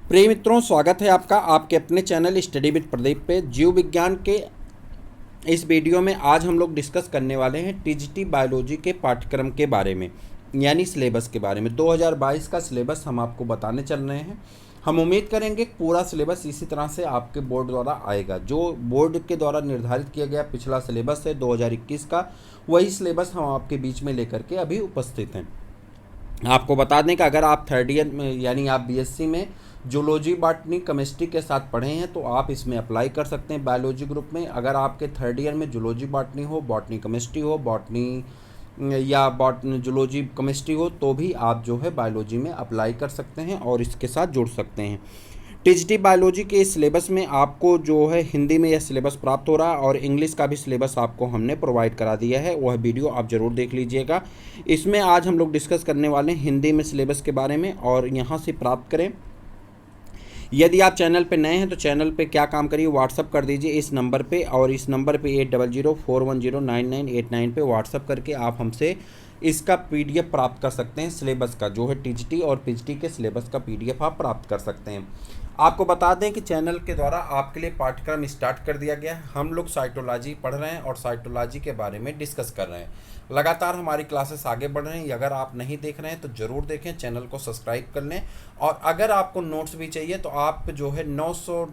प्रिय मित्रों, स्वागत है आपका आपके अपने चैनल स्टडी विद प्रदीप पे। जीव विज्ञान के इस वीडियो में आज हम लोग डिस्कस करने वाले हैं टीजीटी बायोलॉजी के पाठ्यक्रम के बारे में, यानी सिलेबस के बारे में। 2022 का सिलेबस हम आपको बताने चल रहे हैं। हम उम्मीद करेंगे कि पूरा सिलेबस इसी तरह से आपके बोर्ड द्वारा आएगा। जो बोर्ड के द्वारा निर्धारित किया गया पिछला सिलेबस है 2021 का, वही सिलेबस हम आपके बीच में लेकर के अभी उपस्थित हैं। आपको बता दें कि अगर आप थर्ड ईयर में यानी आप बीएससी में जूलॉजी बॉटनी केमिस्ट्री के साथ पढ़े हैं तो आप इसमें अप्लाई कर सकते हैं बायोलॉजी ग्रुप में। अगर आपके थर्ड ईयर में जूलॉजी बॉटनी हो, बॉटनी केमिस्ट्री हो, बॉटनी या जूलॉजी केमिस्ट्री हो, तो भी आप जो है बायोलॉजी में अप्लाई कर सकते हैं और इसके साथ जुड़ सकते हैं। टीजीटी बायोलॉजी के इस सिलेबस में आपको जो है हिंदी में यह सिलेबस प्राप्त हो रहा है और इंग्लिश का भी सिलेबस आपको हमने प्रोवाइड करा दिया है। वह वीडियो आप ज़रूर देख लीजिएगा। इसमें आज हम लोग डिस्कस करने वाले हैं हिंदी में सिलेबस के बारे में और यहाँ से प्राप्त करें। यदि आप चैनल पे नए हैं तो चैनल पे क्या काम करिए, व्हाट्सअप कर दीजिए इस नंबर पे, और इस नंबर पे 8004109989 पे व्हाट्सअप करके आप हमसे इसका पीडीएफ प्राप्त कर सकते हैं। सिलेबस का जो है टीजीटी और पीजीटी के सिलेबस का पीडीएफ आप प्राप्त कर सकते हैं। आपको बता दें कि चैनल के द्वारा आपके लिए पाठ्यक्रम स्टार्ट कर दिया गया है। हम लोग साइटोलॉजी पढ़ रहे हैं और साइटोलॉजी के बारे में डिस्कस कर रहे हैं। लगातार हमारी क्लासेस आगे बढ़ रही हैं। अगर आप नहीं देख रहे हैं तो ज़रूर देखें, चैनल को सब्सक्राइब कर लें। और अगर आपको नोट्स भी चाहिए तो आप जो है 900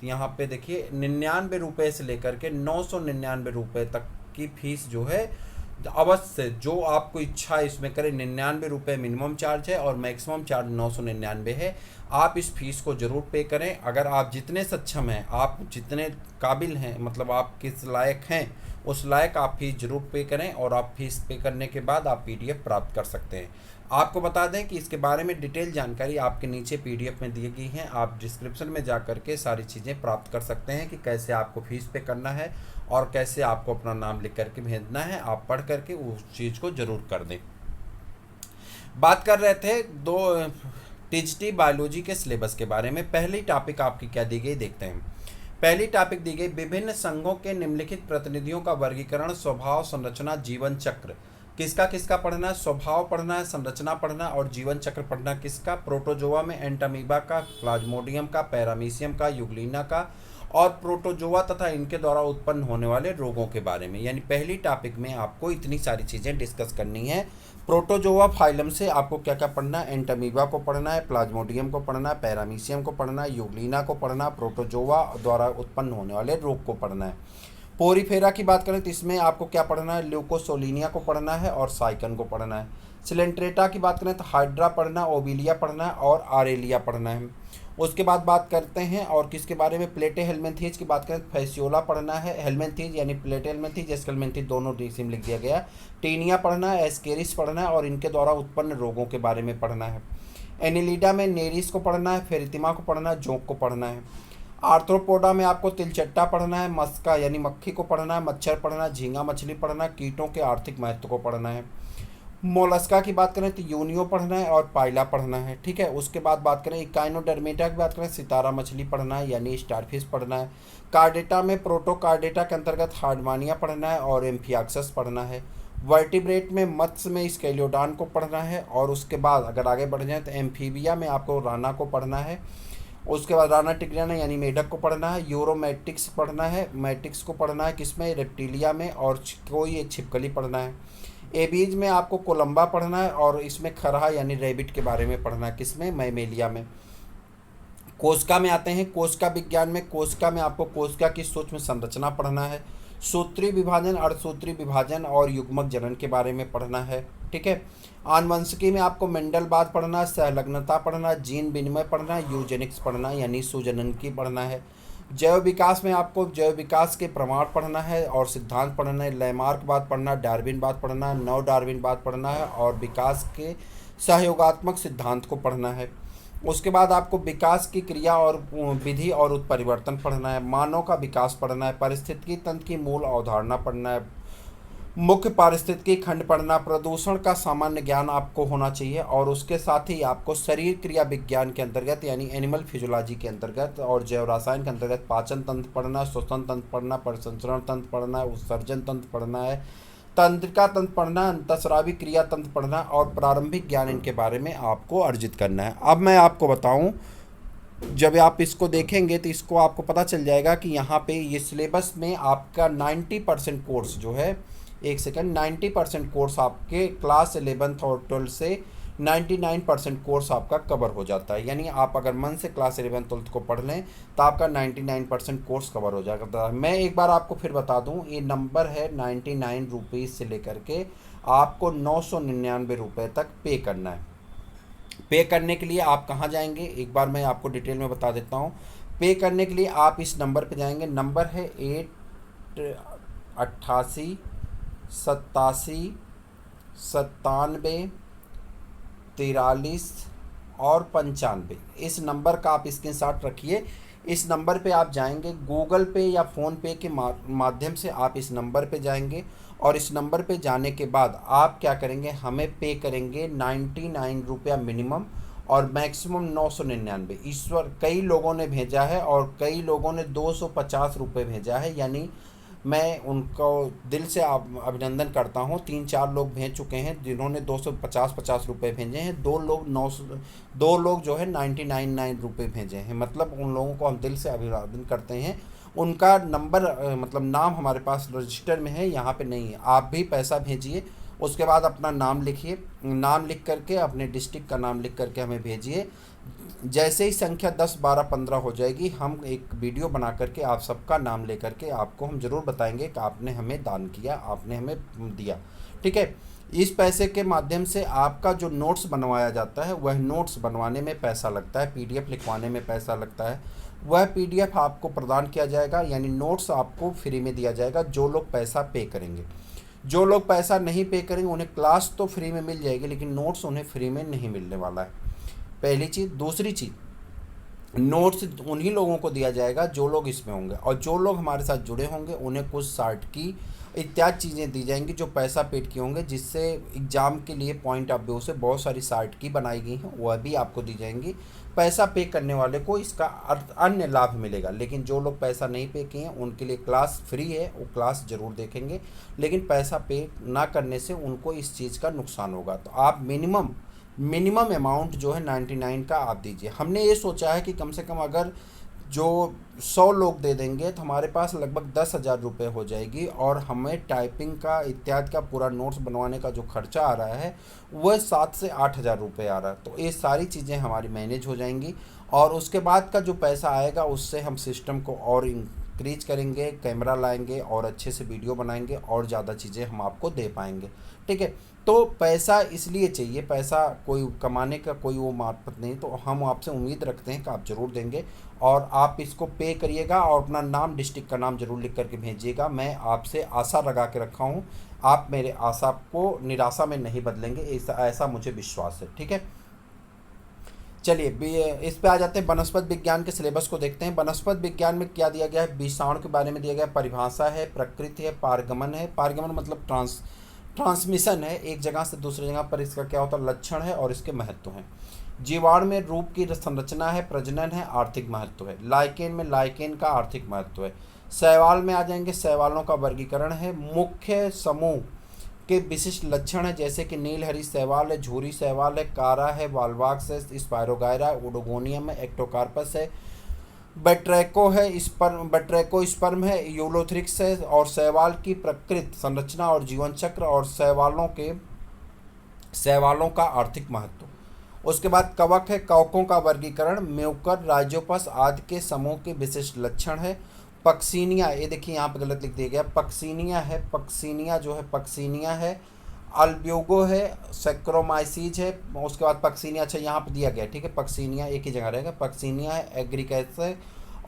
यहाँ पे देखिए 99 रुपये से लेकर के 999 रुपये तक की फ़ीस जो है अवश्य, जो आपको इच्छा इसमें करें। 99 रुपये मिनिमम चार्ज है और मैक्सिमम चार्ज 999 है। आप इस फीस को ज़रूर पे करें। अगर आप जितने सक्षम हैं, आप जितने काबिल हैं, मतलब आप किस लायक हैं, उस लायक आप फीस ज़रूर पे करें और आप फीस पे करने के बाद आप पीडीएफ प्राप्त कर सकते हैं। आपको बता दें कि इसके बारे में डिटेल जानकारी आपके नीचे पीडीएफ में दी गई है। आप डिस्क्रिप्शन में जा कर के सारी चीज़ें प्राप्त कर सकते हैं कि कैसे आपको फीस पे करना है और कैसे आपको अपना नाम लिख करके भेजना है। आप पढ़ करके उस चीज़ को ज़रूर कर दें। बात कर रहे थे दो टीजीटी बायोलॉजी के सिलेबस के बारे में। पहली टॉपिक आपकी क्या दी गई देखते हैं। पहली टॉपिक दी गई विभिन्न संघों के निम्नलिखित प्रतिनिधियों का वर्गीकरण, स्वभाव, संरचना, जीवन चक्र। किसका किसका पढ़ना है? स्वभाव पढ़ना है, संरचना पढ़ना और जीवन चक्र पढ़ना। किसका? प्रोटोजोआ में एंटामीबा का, प्लाज्मोडियम का, पैरामीशियम का, यूग्लिना का और प्रोटोजोआ तथा इनके द्वारा उत्पन्न होने वाले रोगों के बारे में। यानी पहली टॉपिक में आपको इतनी सारी चीज़ें डिस्कस करनी है। प्रोटोजोआ फाइलम से आपको क्या क्या पढ़ना है? एंटामीबा को पढ़ना है, प्लाज्मोडियम को पढ़ना है, पैरामीशियम को पढ़ना है, यूग्लिना को पढ़ना, प्रोटोजोआ द्वारा उत्पन्न होने वाले रोग को पढ़ना है। पोरीफेरा की बात करें तो इसमें आपको क्या पढ़ना है? ल्यूकोसोलिनिया को पढ़ना है और साइकन को पढ़ना है। सिलेंट्रेटा की बात करें तो हाइड्रा पढ़ना, ओबिलिया पढ़ना है और आरेलिया पढ़ना है। उसके बाद बात करते हैं और किसके बारे में? प्लेटे हेलमिंथीज की बात करें तो फैसियोला पढ़ना है, हेलमिंथीज यानी प्लेटे हेलमिंथीज, एस्केलमिंथीज दोनों डिसिम लिख दिया गया। टीनिया पढ़ना है, एस्केरिस पढ़ना है और इनके द्वारा उत्पन्न रोगों के बारे में पढ़ना है। एनिलिडा में नेरिस को पढ़ना है, फेरितिमा को पढ़ना है, जोंक को पढ़ना है। आर्थ्रोपोडा में आपको तिलचट्टा पढ़ना है, मस्का यानी मक्खी को पढ़ना है, मच्छर पढ़ना है, झींगा मछली पढ़ना है, कीटों के आर्थिक महत्व को पढ़ना है। मोलस्का की बात करें तो यूनियो पढ़ना है और पाइला पढ़ना है। ठीक है। उसके बाद बात करें इकाइनोडर्मेटा की बात करें, सितारा मछली पढ़ना है यानी स्टारफिश पढ़ना है। कार्डेटा में प्रोटोकार्डेटा के अंतर्गत हार्डमानिया पढ़ना है और एम्फियाक्सस पढ़ना है। वर्टिब्रेट में मत्स्य में स्केलियोडान को पढ़ना है और उसके बाद अगर आगे बढ़ जाए तो एम्फीबिया में आपको राना को पढ़ना है। उसके बाद राना टिग्रियाना यानी मेढक को पढ़ना है। यूरोमेटिक्स पढ़ना है, मैटिक्स को पढ़ना है किसमें? रेप्टिलिया में। और कोई एक छिपकली पढ़ना है। एबीज में आपको कोलंबा पढ़ना है और इसमें खरहा यानी रैबिट के बारे में पढ़ना है किसमें? मैमेलिया में। कोशिका में आते हैं, कोशिका विज्ञान में। कोशिका में आपको कोशिका की सूक्ष्म संरचना पढ़ना है, सूत्री विभाजन, अर्धसूत्री विभाजन और युग्मक जनन के बारे में पढ़ना है। ठीक है। आनुवंशिकी में आपको मेंडलवाद पढ़ना है, सहलग्नता पढ़ना है, जीन विनिमय पढ़ना है, यूजेनिक्स पढ़ना है यानी सुजनन पढ़ना है। जैव विकास में आपको जैव विकास के प्रमाण पढ़ना है और सिद्धांत पढ़ना है। लैमार्कवाद पढ़ना है, डार्विनवाद पढ़ना है, नव डार्विनवाद पढ़ना है और विकास के सहयोगात्मक सिद्धांत को पढ़ना है। उसके बाद आपको विकास की क्रिया और विधि और उत्परिवर्तन पढ़ना है। मानव का विकास पढ़ना है, पारिस्थितिकी तंत्र की मूल अवधारणा पढ़ना है, मुख्य पारिस्थितिकी खंड पढ़ना, प्रदूषण का सामान्य ज्ञान आपको होना चाहिए और उसके साथ ही आपको शरीर क्रिया विज्ञान के अंतर्गत यानी एनिमल फिजियोलॉजी के अंतर्गत और जैव रसायन के अंतर्गत पाचन तंत्र पढ़ना, श्वसन तंत्र पढ़ना, परिसंचरण तंत्र पढ़ना, उत्सर्जन तंत्र पढ़ना है, तंत्रिका तंत्र पढ़ना, अंतःस्रावी क्रिया तंत्र पढ़ना और प्रारंभिक ज्ञान इनके बारे में आपको अर्जित करना है। अब मैं आपको बताऊं जब आप इसको देखेंगे तो इसको आपको पता चल जाएगा कि यहाँ पे ये सिलेबस में आपका 90% कोर्स जो है, एक सेकंड, 90% कोर्स आपके क्लास 11th और 12th से 99% कोर्स आपका कवर हो जाता है। यानी आप अगर मन से क्लास 11th 12th को पढ़ लें तो आपका 99% कोर्स कवर हो जाएगा। मैं एक बार आपको फिर बता दूं, ये नंबर है 99 रुपीज़ से लेकर के आपको 999 रुपये तक पे करना है। पे करने के लिए आप कहाँ जाएंगे, एक बार मैं आपको डिटेल में बता देता हूँ। पे करने के लिए आप इस नंबर पे जाएंगे, नंबर है 88 87 97 43 और 95। इस नंबर का आप स्क्रीनशॉट रखिए। इस नंबर पे आप जाएंगे, गूगल पे या फ़ोन पे के माध्यम से आप इस नंबर पे जाएंगे और इस नंबर पे जाने के बाद आप क्या करेंगे, हमें पे करेंगे 99 रुपया मिनिमम और मैक्सिमम 999। ईश्वर, कई लोगों ने भेजा है और कई लोगों ने 250 रुपये भेजा है, यानी मैं उनको दिल से अभिनंदन करता हूँ। 3-4 लोग भेज चुके हैं जिन्होंने 250 रुपये भेजे हैं। 2 लोग जो है 99 रुपये भेजे हैं। मतलब उन लोगों को हम दिल से अभिवादन करते हैं। उनका नंबर मतलब नाम हमारे पास रजिस्टर में है, यहाँ पे नहीं है। आप भी पैसा भेजिए, उसके बाद अपना नाम लिखिए, नाम लिख करके अपने डिस्ट्रिक्ट का नाम लिख करके हमें भेजिए। जैसे ही संख्या 10 12 15 हो जाएगी, हम एक वीडियो बना करके आप सबका नाम ले करके आपको हम ज़रूर बताएंगे कि आपने हमें दान किया, आपने हमें दिया। ठीक है। इस पैसे के माध्यम से आपका जो नोट्स बनवाया जाता है, वह नोट्स बनवाने में पैसा लगता है, पीडीएफ लिखवाने में पैसा लगता है, वह पीडीएफ आपको प्रदान किया जाएगा। यानी नोट्स आपको फ्री में दिया जाएगा जो लोग पैसा पे करेंगे। जो लोग पैसा नहीं पे करेंगे उन्हें क्लास तो फ्री में मिल जाएगी, लेकिन नोट्स उन्हें फ्री में नहीं मिलने वाला है। पहली चीज़। दूसरी चीज़, नोट्स उन्हीं लोगों को दिया जाएगा जो लोग इसमें होंगे, और जो लोग हमारे साथ जुड़े होंगे उन्हें कुछ शार्ट की इत्यादि चीज़ें दी जाएंगी जो पैसा पेड किए होंगे, जिससे एग्ज़ाम के लिए पॉइंट ऑफ व्यू से बहुत सारी शार्ट की बनाई गई हैं, वह भी आपको दी जाएंगी। पैसा पे करने वाले को इसका अन्य लाभ मिलेगा, लेकिन जो लोग पैसा नहीं पे किए हैं उनके लिए क्लास फ्री है, वो क्लास ज़रूर देखेंगे, लेकिन पैसा पे ना करने से उनको इस चीज़ का नुकसान होगा। तो आप मिनिमम अमाउंट जो है 99 का आप दीजिए। हमने ये सोचा है कि कम से कम अगर जो 100 लोग दे देंगे तो हमारे पास लगभग 10,000 रुपये हो जाएगी, और हमें टाइपिंग का इत्यादि का पूरा नोट्स बनवाने का जो खर्चा आ रहा है वह 7 से 8,000 रुपये आ रहा है। तो ये सारी चीज़ें हमारी मैनेज हो जाएंगी, और उसके बाद का जो पैसा आएगा उससे हम सिस्टम को और इंक्रीज करेंगे, कैमरा लाएंगे और अच्छे से वीडियो बनाएंगे और ज़्यादा चीज़ें हम आपको दे पाएंगे। ठीक है। तो पैसा इसलिए चाहिए, पैसा कोई कमाने का कोई वो मार्फत नहीं, तो हम आपसे उम्मीद रखते हैं कि आप ज़रूर देंगे, और आप इसको पे करिएगा और अपना नाम, डिस्ट्रिक्ट का नाम ज़रूर लिख करके भेजिएगा। मैं आपसे आशा लगा के रखा हूँ, आप मेरे आशा को निराशा में नहीं बदलेंगे, ऐसा मुझे विश्वास है। ठीक है। चलिए इस पे आ जाते हैं। वनस्पति विज्ञान के सिलेबस को देखते हैं। वनस्पति विज्ञान में क्या दिया गया है, विषाणु के बारे में दिया गया, परिभाषा है, प्रकृति है, पारगमन है। पारगमन मतलब ट्रांसमिशन है एक जगह से दूसरी जगह पर, इसका क्या होता है, लक्षण है और इसके महत्व हैं। जीवाणु में रूप की संरचना है, प्रजनन है, आर्थिक महत्व है। लाइकेन में लाइकेन का आर्थिक महत्व है। शैवाल में आ जाएंगे, शैवालों का वर्गीकरण है, मुख्य समूह के विशिष्ट लक्षण है, जैसे कि नीलहरी शैवाल है, झूरी शैवाल है, कारा है, वाल्वाक्स है, स्पायरोगायरा, ओडोगोनियम है, एक्टोकार्पस है, बट्रैको स्पर्म है, यूलोथ्रिक्स है। और शैवाल की प्रकृति, संरचना और जीवन चक्र, और शैवालों का आर्थिक महत्व। उसके बाद कवक है, कवकों का वर्गीकरण, म्यूकर, राइजोपस आदि के समूह के विशिष्ट लक्षण है। पक्सीनिया, ये देखिए यहाँ पर गलत लिख दिया गया, पक्सीनिया है, पक्सीनिया है, अल्ब्यूगो है, सेक्रोमाइसीज है। उसके बाद पक्सीनिया, अच्छा यहाँ पर दिया गया, ठीक है, पक्सीनिया एक ही जगह रहेगा, पक्सीनिया है, एग्रीकैस है,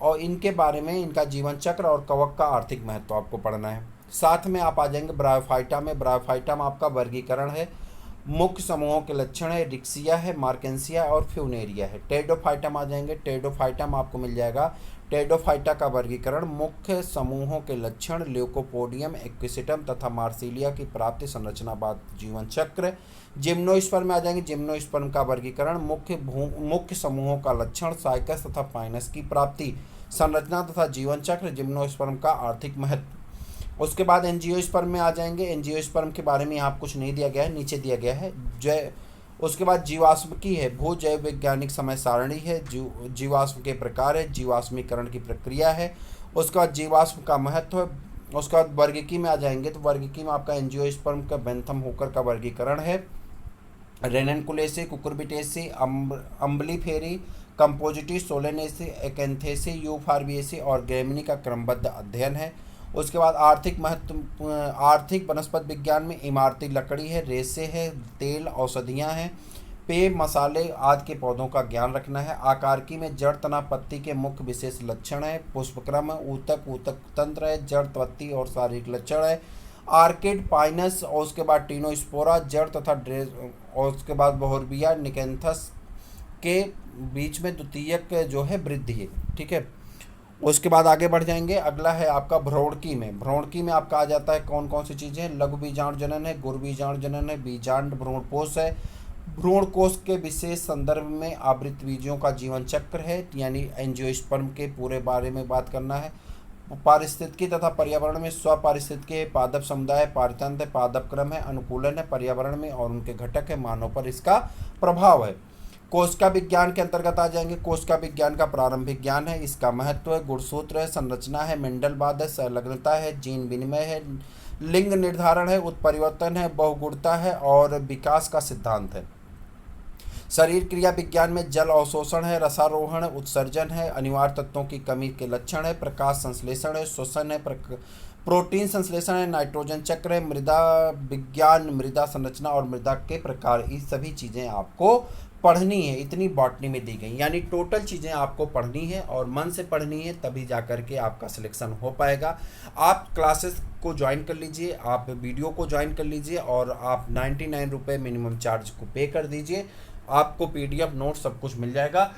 और इनके बारे में, इनका जीवन चक्र और कवक का आर्थिक महत्व आपको पढ़ना है। साथ में आप आ जाएंगे ब्रायोफाइटा में। ब्रायोफाइटा में आपका वर्गीकरण है, मुख्य समूहों के लक्षण है, रिक्सिया है, मार्केंसिया और फ्यूनेरिया है। टेडोफाइटा में आ जाएंगे। टेडोफाइटा में आपको मिल जाएगा टेडोफाइटा का वर्गीकरण, मुख्य समूहों के लक्षण, ल्यूकोपोडियम, एक्विसिटम तथा मार्सिलिया की प्राप्ति, संरचनावाद, जीवन चक्र। जिम्नोस्पर्म में आ जाएंगे। जिम्नोस्पर्म का वर्गीकरण, मुख्य समूहों का लक्षण, साइकस तथा पाइनस की प्राप्ति, संरचना तथा जीवन चक्र, जिम्नोस्पर्म का आर्थिक महत्व। उसके बाद एंजियोस्पर्म में आ जाएंगे। एंजियोस्पर्म के बारे में यहाँ कुछ नहीं दिया गया है, नीचे दिया गया है। उसके बाद जीवाश्म की है, भू जैव वैज्ञानिक समय सारणी है, जीवाश्म के प्रकार है, जीवाश्मीकरण की प्रक्रिया है। उसके बाद जीवाश्म का महत्व है। उसके बाद वर्गीकी में आ जाएंगे तो वर्गीकी में आपका एंजियोस्पर्म का बेंथम होकर का वर्गीकरण है, रेननकुलेसी, कुकुरबिटेसी, अम्बलीफेरी, कंपोजिटी, सोलेनेसी, एकेंथेसी, यूफारबिएसी और ग्रेमिनी का क्रमबद्ध अध्ययन है। उसके बाद आर्थिक महत्व, आर्थिक वनस्पति विज्ञान में इमारती लकड़ी है, रेसे है, तेल, औषधियाँ हैं, पेय, मसाले आदि के पौधों का ज्ञान रखना है। आकारकी में जड़, तना, पत्ती के मुख्य विशेष लक्षण है। पुष्पक्रम, ऊतक, ऊतक तंत्र है, जड़, पत्ती और शारीरिक लक्षण है। आर्किड, पाइनस और उसके बाद टीनोस्पोरा, जड़ तथा ड्रेस और उसके बाद बोहरबिया, निकेंथस के बीच में द्वितीयक जो है वृद्धि है। ठीक है, उसके बाद आगे बढ़ जाएंगे। अगला है आपका भ्रूणकी में। भ्रूणकी में आपका आ जाता है कौन कौन सी चीज़ें हैं, लघु बीजाणु जनन है, गुरु बीजाणु जनन है, बीजांड भ्रूणपोष है, भ्रूण कोष के विशेष संदर्भ में आवृत बीजों का जीवन चक्र है, यानी एंजियोस्पर्म के पूरे बारे में बात करना है। पारिस्थितिकी तथा पर्यावरण में स्वपारिस्थितिकी, पादप समुदाय, पारतंत्र, पादप क्रम है, अनुकूलन है, पर्यावरण में और उनके घटक है, मानव पर इसका प्रभाव है। कोशिका विज्ञान के अंतर्गत आ जाएंगे। कोशिका विज्ञान का प्रारंभिक ज्ञान है, इसका महत्व है, गुणसूत्र है, संरचना है, मेंडलवाद है, संलग्नता है, जीन विनिमय है, लिंग निर्धारण है, उत्परिवर्तन है, बहुगुणता है और विकास का सिद्धांत है। शरीर क्रिया विज्ञान में जल अवशोषण है, रसारोहण, उत्सर्जन है, अनिवार्य तत्वों की कमी के लक्षण है, प्रकाश संश्लेषण है, श्वसन है, प्रोटीन संश्लेषण है, नाइट्रोजन चक्र है, मृदा विज्ञान, मृदा संरचना और मृदा के प्रकार, ये सभी चीज़ें आपको पढ़नी है। इतनी बॉटनी में दी गई, यानी टोटल चीज़ें आपको पढ़नी है और मन से पढ़नी है, तभी जा कर के आपका सिलेक्शन हो पाएगा। आप क्लासेस को ज्वाइन कर लीजिए, आप वीडियो को ज्वाइन कर लीजिए और आप 99 रुपये मिनिमम चार्ज को पे कर दीजिए, आपको PDF नोट सब कुछ मिल जाएगा।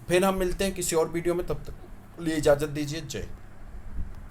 फिर हम मिलते हैं किसी और वीडियो में, तब तक लिए इजाज़त दीजिए। जय।